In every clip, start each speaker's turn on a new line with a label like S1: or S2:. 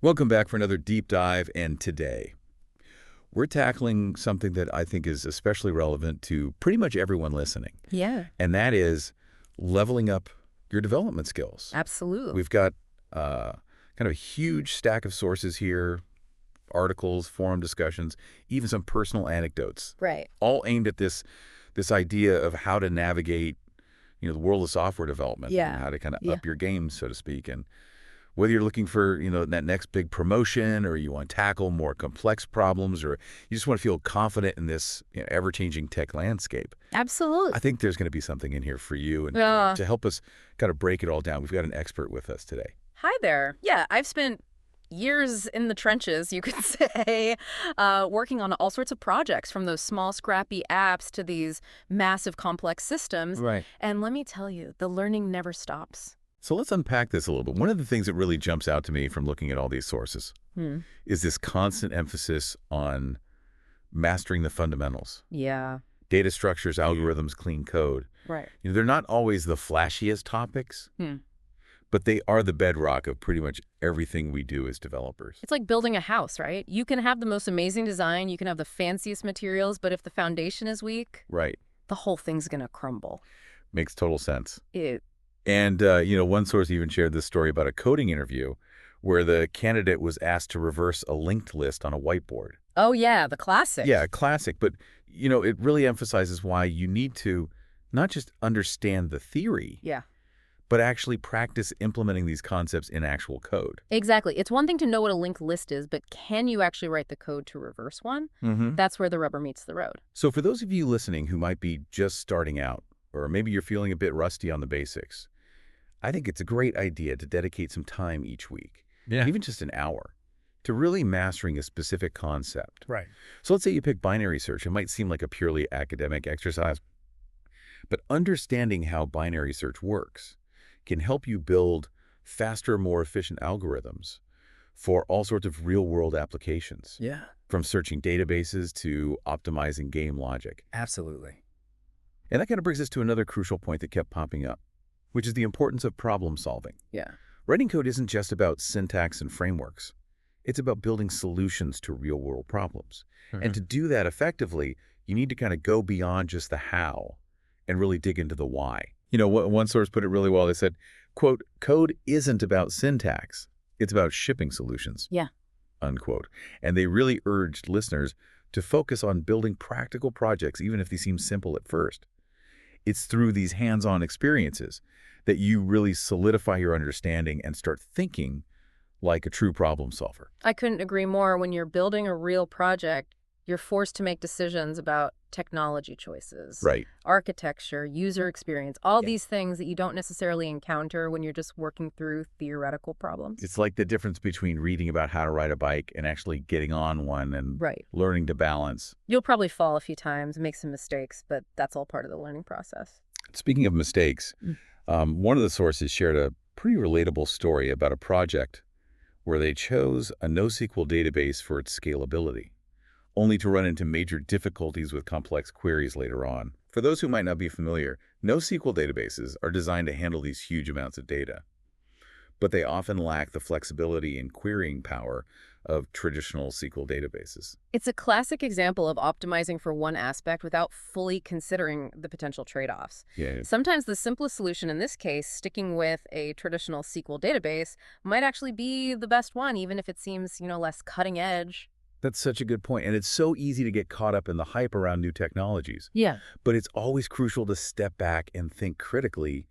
S1: Welcome back for another deep dive, and today we're tackling something that I think is especially relevant to pretty much everyone listening,
S2: Yeah,
S1: and that is leveling up your development skills.
S2: absolutely.
S1: We've got kind of a huge stack of sources here, articles, forum discussions, even some personal anecdotes,
S2: Right.
S1: all aimed at this idea of how to navigate, the world of software development and
S2: Yeah.
S1: how to kind of
S2: Yeah.
S1: up your game, so to speak. And whether you're looking for, that next big promotion, or you want to tackle more complex problems, or you just want to feel confident in this, ever-changing tech landscape,
S2: Absolutely.
S1: I think there's going to be something in here for you. And
S2: Uh,
S1: to help us kind of break it all down, we've got an expert with us today.
S2: Hi there. Yeah, I've spent years in the trenches, you could say, working on all sorts of projects, from those small, scrappy apps to these massive, complex systems.
S1: Right.
S2: And let me tell you, the learning never stops.
S1: So let's unpack this a little bit. One of the things that really jumps out to me from looking at all these sources
S2: Hmm.
S1: is this constant emphasis on mastering the fundamentals.
S2: Yeah.
S1: Data structures, algorithms, clean code.
S2: Right.
S1: They're not always the flashiest topics,
S2: Hmm.
S1: but they are the bedrock of pretty much everything we do as developers.
S2: It's like building a house, right? You can have the most amazing design, you can have the fanciest materials, but if the foundation is weak,
S1: Right.
S2: the whole thing's going to crumble.
S1: Makes total sense.
S2: It,
S1: And, one source even shared this story about a coding interview where the candidate was asked to reverse a linked list on a whiteboard.
S2: oh, yeah, the classic.
S1: Yeah, classic. But, it really emphasizes why you need to not just understand the theory,
S2: Yeah.
S1: but actually practice implementing these concepts in actual code.
S2: Exactly. It's one thing to know what a linked list is, but can you actually write the code to reverse one?
S1: Mm-hmm.
S2: That's where the rubber meets the road.
S1: So for those of you listening who might be just starting out, or maybe you're feeling a bit rusty on the basics, I think it's a great idea to dedicate some time each week, even just an hour, to really mastering a specific concept.
S3: Right.
S1: So let's say you pick binary search. It might seem like a purely academic exercise, but understanding how binary search works can help you build faster, more efficient algorithms for all sorts of real-world applications,
S3: Yeah.
S1: from searching databases to optimizing game logic.
S3: Absolutely.
S1: And that kind of brings us to another crucial point that kept popping up, which is the importance of problem solving.
S3: Yeah.
S1: Writing code isn't just about syntax and frameworks. It's about building solutions to real-world problems. And to do that effectively, you need to kind of go beyond just the how and really dig into the why. One source put it really well. They said, quote, "Code isn't about syntax. It's about shipping solutions."
S2: Yeah.
S1: Unquote. And they really urged listeners to focus on building practical projects, even if they seem simple at first. It's through these hands-on experiences that you really solidify your understanding and start thinking like a true problem solver.
S2: I couldn't agree more. When you're building a real project, you're forced to make decisions about technology choices,
S1: Right.
S2: architecture, user experience, all
S1: Yeah.
S2: these things that you don't necessarily encounter when you're just working through theoretical problems.
S1: It's like the difference between reading about how to ride a bike and actually getting on one and
S2: Right.
S1: learning to balance.
S2: You'll probably fall a few times, make some mistakes, but that's all part of the learning process.
S1: Speaking of mistakes, one of the sources shared a pretty relatable story about a project where they chose a NoSQL database for its scalability, only to run into major difficulties with complex queries later on. For those who might not be familiar, NoSQL databases are designed to handle these huge amounts of data, but they often lack the flexibility and querying power of traditional SQL databases.
S2: It's a classic example of optimizing for one aspect without fully considering the potential trade-offs.
S1: Yeah.
S2: Sometimes the simplest solution in this case, sticking with a traditional SQL database, might actually be the best one, even if it seems, less cutting edge.
S1: That's such a good point. And it's so easy to get caught up in the hype around new technologies.
S2: Yeah.
S1: But it's always crucial to step back and think critically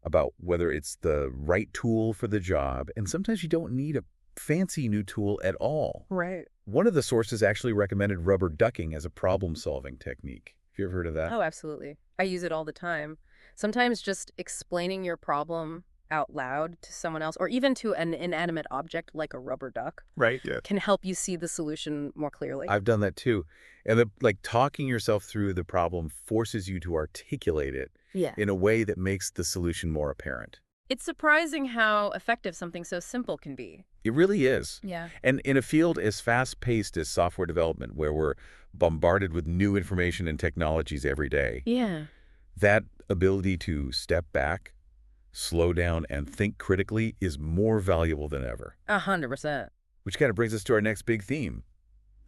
S1: about whether it's the right tool for the job. And sometimes you don't need a fancy new tool at all.
S2: Right.
S1: One of the sources actually recommended rubber ducking as a problem-solving technique. Have you ever heard of that?
S2: Oh, absolutely. I use it all the time. Sometimes just explaining your problem out loud to someone else, or even to an inanimate object like a rubber duck,
S3: Right. Yeah.
S2: can help you see the solution more clearly.
S1: I've done that too. And talking yourself through the problem forces you to articulate it
S2: Yeah.
S1: in a way that makes the solution more apparent.
S2: It's surprising how effective something so simple can be.
S1: It really is.
S2: Yeah.
S1: And in a field as fast-paced as software development, where we're bombarded with new information and technologies every day,
S2: Yeah.
S1: that ability to step back, slow down, and think critically is more valuable than ever.
S2: 100%.
S1: Which kind of brings us to our next big theme,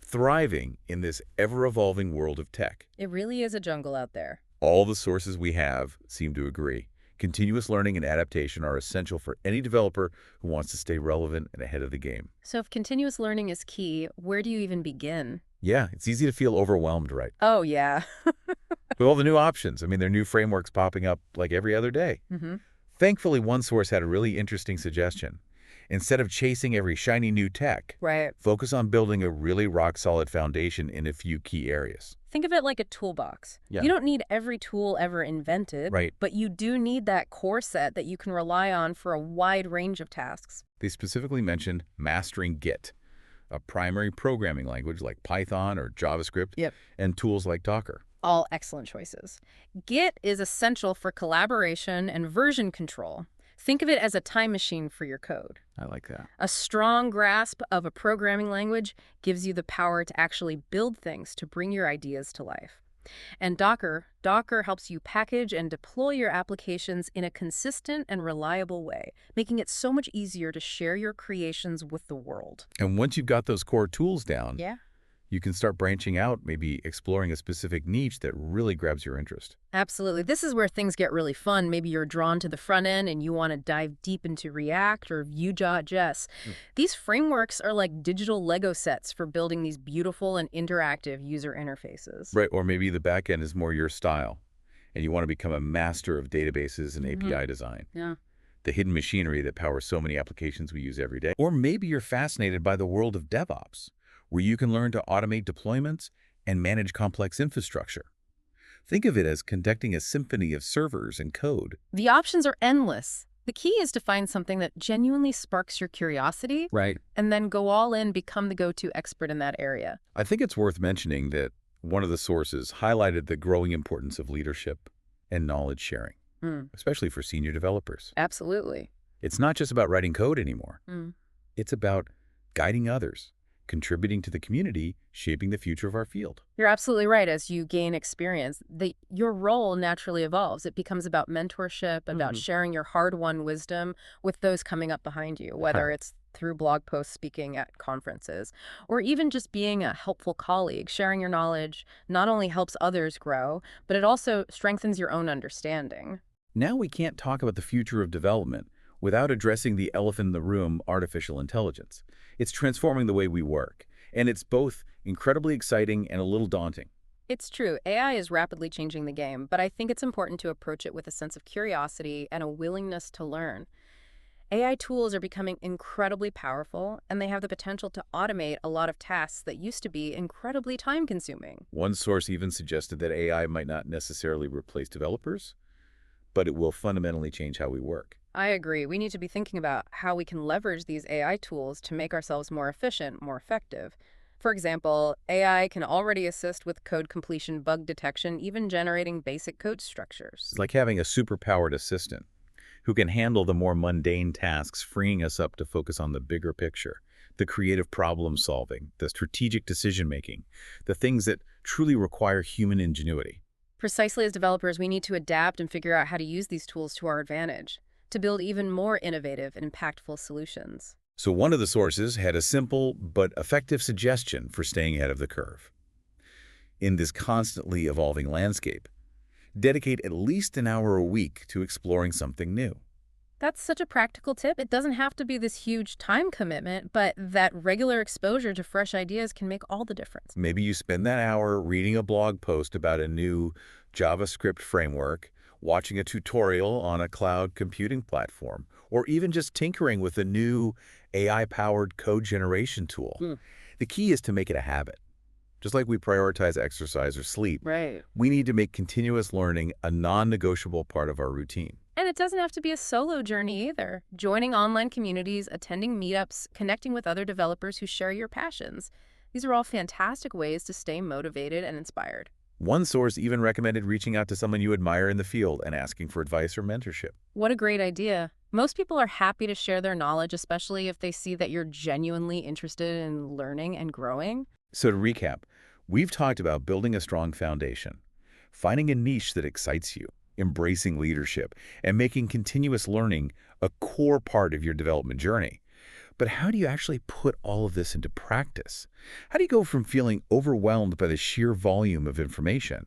S1: thriving in this ever-evolving world of tech.
S2: It really is a jungle out there.
S1: All the sources we have seem to agree. Continuous learning and adaptation are essential for any developer who wants to stay relevant and ahead of the game.
S2: So if continuous learning is key, where do you even begin?
S1: Yeah, it's easy to feel overwhelmed, right?
S2: Oh, yeah.
S1: With all the new options. I mean, there are new frameworks popping up like every other day. Thankfully, one source had a really interesting suggestion. Instead of chasing every shiny new tech,
S2: Right.
S1: focus on building a really rock-solid foundation in a few key areas.
S2: Think of it like a toolbox.
S1: Yeah.
S2: You don't need every tool ever invented,
S1: Right.
S2: but you do need that core set that you can rely on for a wide range of tasks.
S1: They specifically mentioned mastering Git, a primary programming language like Python or JavaScript,
S2: Yep.
S1: and tools like Docker.
S2: All excellent choices. Git is essential for collaboration and version control. Think of it as a time machine for your code.
S1: I like that.
S2: A strong grasp of a programming language gives you the power to actually build things to bring your ideas to life. And Docker helps you package and deploy your applications in a consistent and reliable way, making it so much easier to share your creations with the world.
S1: And once you've got those core tools down,
S2: Yeah.
S1: you can start branching out, maybe exploring a specific niche that really grabs your interest.
S2: Absolutely. This is where things get really fun. Maybe you're drawn to the front end and you want to dive deep into React or Vue.js. These frameworks are like digital Lego sets for building these beautiful and interactive user interfaces.
S1: Right, or maybe the back end is more your style, and you want to become a master of databases and API design.
S2: Yeah.
S1: The hidden machinery that powers so many applications we use every day. Or maybe you're fascinated by the world of DevOps, where you can learn to automate deployments and manage complex infrastructure. Think of it as conducting a symphony of servers and code.
S2: The options are endless. The key is to find something that genuinely sparks your curiosity
S1: Right.
S2: and then go all in, become the go-to expert in that area.
S1: I think it's worth mentioning that one of the sources highlighted the growing importance of leadership and knowledge sharing, especially for senior developers.
S2: Absolutely.
S1: It's not just about writing code anymore. It's about guiding others, contributing to the community, shaping the future of our field.
S2: You're absolutely right. As you gain experience, your role naturally evolves. It becomes about mentorship, about sharing your hard-won wisdom with those coming up behind you, whether it's through blog posts, speaking at conferences, or even just being a helpful colleague. Sharing your knowledge not only helps others grow, but it also strengthens your own understanding.
S1: Now we can't talk about the future of development without addressing the elephant in the room, artificial intelligence. It's transforming the way we work, and it's both incredibly exciting and a little daunting.
S2: It's true. AI is rapidly changing the game, but I think it's important to approach it with a sense of curiosity and a willingness to learn. AI tools are becoming incredibly powerful, and they have the potential to automate a lot of tasks that used to be incredibly time-consuming.
S1: One source even suggested that AI might not necessarily replace developers, but it will fundamentally change how we work.
S2: I agree. We need to be thinking about how we can leverage these AI tools to make ourselves more efficient, more effective. For example, AI can already assist with code completion, bug detection, even generating basic code structures.
S1: It's like having a super-powered assistant who can handle the more mundane tasks, freeing us up to focus on the bigger picture, the creative problem solving, the strategic decision-making, the things that truly require human ingenuity.
S2: Precisely, as developers, we need to adapt and figure out how to use these tools to our advantage, to build even more innovative and impactful solutions.
S1: So one of the sources had a simple but effective suggestion for staying ahead of the curve. In this constantly evolving landscape, dedicate at least an hour a week to exploring something new.
S2: That's such a practical tip. It doesn't have to be this huge time commitment, but that regular exposure to fresh ideas can make all the difference.
S1: Maybe you spend that hour reading a blog post about a new JavaScript framework, watching a tutorial on a cloud computing platform, or even just tinkering with a new AI-powered code generation tool. The key is to make it a habit. Just like we prioritize exercise or sleep,
S2: Right.
S1: we need to make continuous learning a non-negotiable part of our routine.
S2: And it doesn't have to be a solo journey either. Joining online communities, attending meetups, connecting with other developers who share your passions. These are all fantastic ways to stay motivated and inspired.
S1: One source even recommended reaching out to someone you admire in the field and asking for advice or mentorship.
S2: What a great idea. Most people are happy to share their knowledge, especially if they see that you're genuinely interested in learning and growing.
S1: So to recap, we've talked about building a strong foundation, finding a niche that excites you, embracing leadership, and making continuous learning a core part of your development journey. But how do you actually put all of this into practice? How do you go from feeling overwhelmed by the sheer volume of information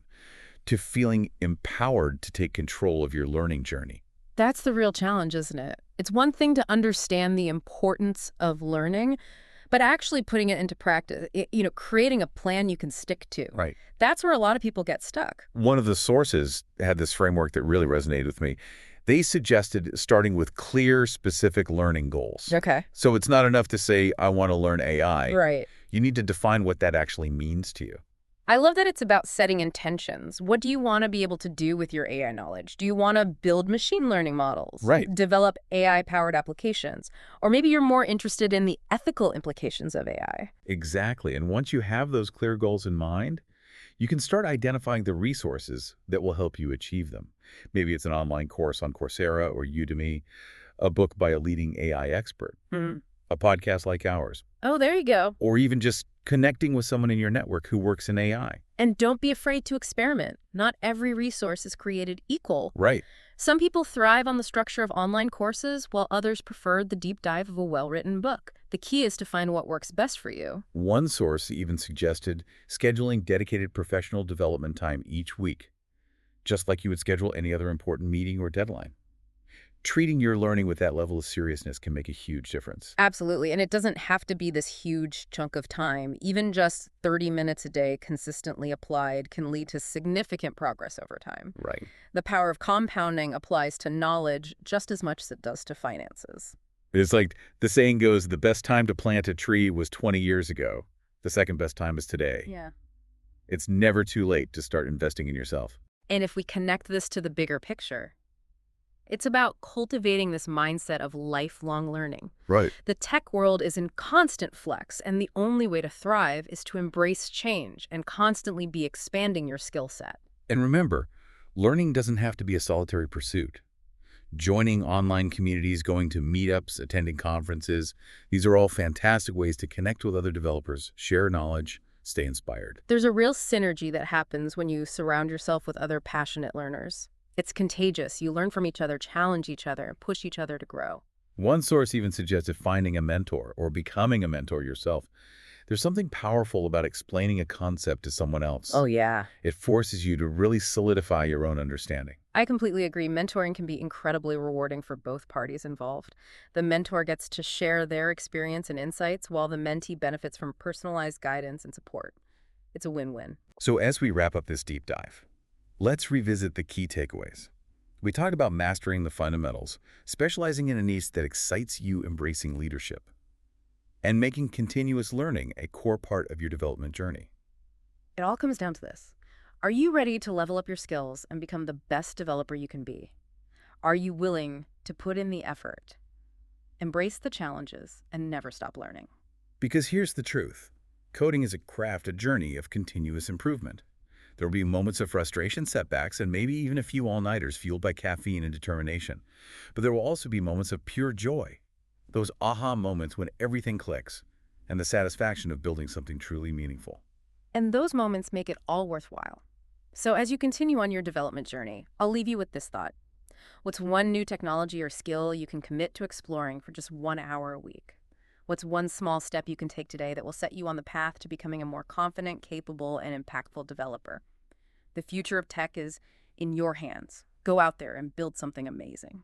S1: to feeling empowered to take control of your learning journey?
S2: That's the real challenge, isn't it? It's one thing to understand the importance of learning, but actually putting it into practice, creating a plan you can stick to.
S1: Right.
S2: That's where a lot of people get stuck.
S1: One of the sources had this framework that really resonated with me. They suggested starting with clear, specific learning goals.
S2: Okay.
S1: So it's not enough to say, I want to learn AI.
S2: Right.
S1: You need to define what that actually means to you.
S2: I love that it's about setting intentions. What do you want to be able to do with your AI knowledge? Do you want to build machine learning models?
S1: Right.
S2: Develop AI-powered applications? Or maybe you're more interested in the ethical implications of AI.
S1: Exactly. And once you have those clear goals in mind, you can start identifying the resources that will help you achieve them. Maybe it's an online course on Coursera or Udemy, a book by a leading AI expert, a podcast like ours,
S2: Oh, there you go.
S1: or even just connecting with someone in your network who works in AI.
S2: And don't be afraid to experiment. Not every resource is created equal.
S1: Right.
S2: Some people thrive on the structure of online courses, while others prefer the deep dive of a well-written book. The key is to find what works best for you.
S1: One source even suggested scheduling dedicated professional development time each week, just like you would schedule any other important meeting or deadline. Treating your learning with that level of seriousness can make a huge difference.
S2: Absolutely. And it doesn't have to be this huge chunk of time. Even just 30 minutes a day consistently applied can lead to significant progress over time.
S1: Right.
S2: The power of compounding applies to knowledge just as much as it does to finances.
S1: It's like the saying goes, the best time to plant a tree was 20 years ago. The second best time is today.
S2: Yeah.
S1: It's never too late to start investing in yourself.
S2: And if we connect this to the bigger picture, it's about cultivating this mindset of lifelong learning.
S1: Right.
S2: The tech world is in constant flux, and the only way to thrive is to embrace change and constantly be expanding your skill set.
S1: And remember, learning doesn't have to be a solitary pursuit. Joining online communities, going to meetups, attending conferences, these are all fantastic ways to connect with other developers, share knowledge, stay inspired.
S2: There's a real synergy that happens when you surround yourself with other passionate learners. It's contagious. You learn from each other, challenge each other, and push each other to grow.
S1: One source even suggested finding a mentor or becoming a mentor yourself. There's something powerful about explaining a concept to someone else.
S2: Oh, yeah.
S1: It forces you to really solidify your own understanding.
S2: I completely agree. Mentoring can be incredibly rewarding for both parties involved. The mentor gets to share their experience and insights, while the mentee benefits from personalized guidance and support. It's a win-win.
S1: So as we wrap up this deep dive, let's revisit the key takeaways. We talked about mastering the fundamentals, specializing in a niche that excites you, embracing leadership, and making continuous learning a core part of your development journey.
S2: It all comes down to this. Are you ready to level up your skills and become the best developer you can be? Are you willing to put in the effort, embrace the challenges, and never stop learning?
S1: Because here's the truth. Coding is a craft, a journey of continuous improvement. There will be moments of frustration, setbacks, and maybe even a few all-nighters fueled by caffeine and determination. But there will also be moments of pure joy, those aha moments when everything clicks, and the satisfaction of building something truly meaningful.
S2: And those moments make it all worthwhile. So as you continue on your development journey, I'll leave you with this thought. What's one new technology or skill you can commit to exploring for just 1 hour a week? What's one small step you can take today that will set you on the path to becoming a more confident, capable, and impactful developer? The future of tech is in your hands. Go out there and build something amazing.